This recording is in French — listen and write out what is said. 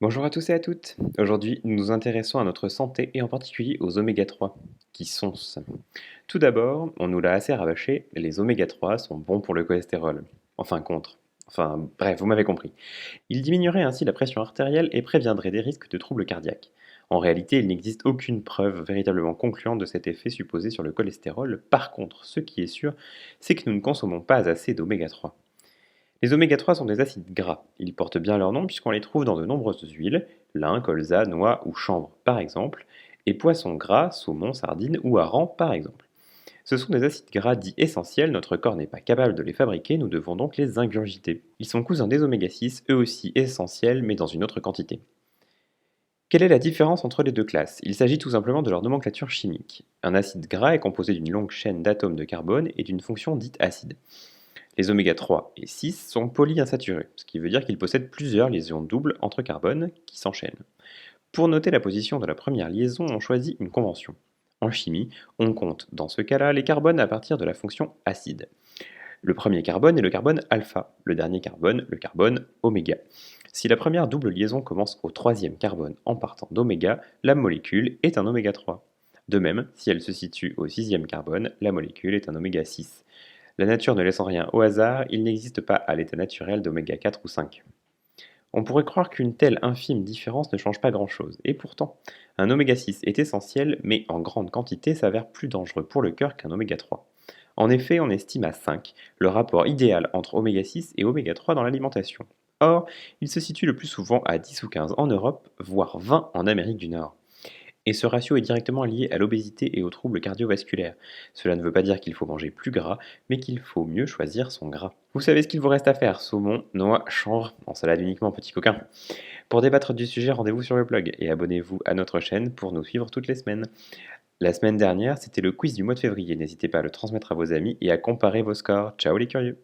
Bonjour à tous et à toutes. Aujourd'hui, nous nous intéressons à notre santé et en particulier aux oméga 3. Qui sont-ce? Tout d'abord, on nous l'a assez rabâché, les oméga 3 sont bons pour le cholestérol. Enfin contre. Enfin bref, vous m'avez compris. Ils diminueraient ainsi la pression artérielle et préviendraient des risques de troubles cardiaques. En réalité, il n'existe aucune preuve véritablement concluante de cet effet supposé sur le cholestérol. Par contre, ce qui est sûr, c'est que nous ne consommons pas assez d'oméga 3. Les oméga 3 sont des acides gras. Ils portent bien leur nom puisqu'on les trouve dans de nombreuses huiles, lin, colza, noix ou chanvre par exemple, et poissons gras, saumon, sardines ou harengs par exemple. Ce sont des acides gras dits essentiels, notre corps n'est pas capable de les fabriquer, nous devons donc les ingurgiter. Ils sont cousins des oméga 6, eux aussi essentiels mais dans une autre quantité. Quelle est la différence entre les deux classes? Il s'agit tout simplement de leur nomenclature chimique. Un acide gras est composé d'une longue chaîne d'atomes de carbone et d'une fonction dite acide. Les oméga 3 et 6 sont polyinsaturés, ce qui veut dire qu'ils possèdent plusieurs liaisons doubles entre carbones qui s'enchaînent. Pour noter la position de la première liaison, on choisit une convention. En chimie, on compte dans ce cas-là les carbones à partir de la fonction acide. Le premier carbone est le carbone alpha, le dernier carbone, le carbone oméga. Si la première double liaison commence au troisième carbone en partant d'oméga, la molécule est un oméga 3. De même, si elle se situe au sixième carbone, la molécule est un oméga 6. La nature ne laissant rien au hasard, il n'existe pas à l'état naturel d'oméga 4 ou 5. On pourrait croire qu'une telle infime différence ne change pas grand-chose, et pourtant, un oméga 6 est essentiel, mais en grande quantité s'avère plus dangereux pour le cœur qu'un oméga 3. En effet, on estime à 5 le rapport idéal entre oméga 6 et oméga 3 dans l'alimentation. Or, il se situe le plus souvent à 10 ou 15 en Europe, voire 20 en Amérique du Nord. Et ce ratio est directement lié à l'obésité et aux troubles cardiovasculaires. Cela ne veut pas dire qu'il faut manger plus gras, mais qu'il faut mieux choisir son gras. Vous savez ce qu'il vous reste à faire: saumon, noix, chanvre, en salade uniquement petit coquin. Pour débattre du sujet, rendez-vous sur le blog et abonnez-vous à notre chaîne pour nous suivre toutes les semaines. La semaine dernière, c'était le quiz du mois de février. N'hésitez pas à le transmettre à vos amis et à comparer vos scores. Ciao les curieux!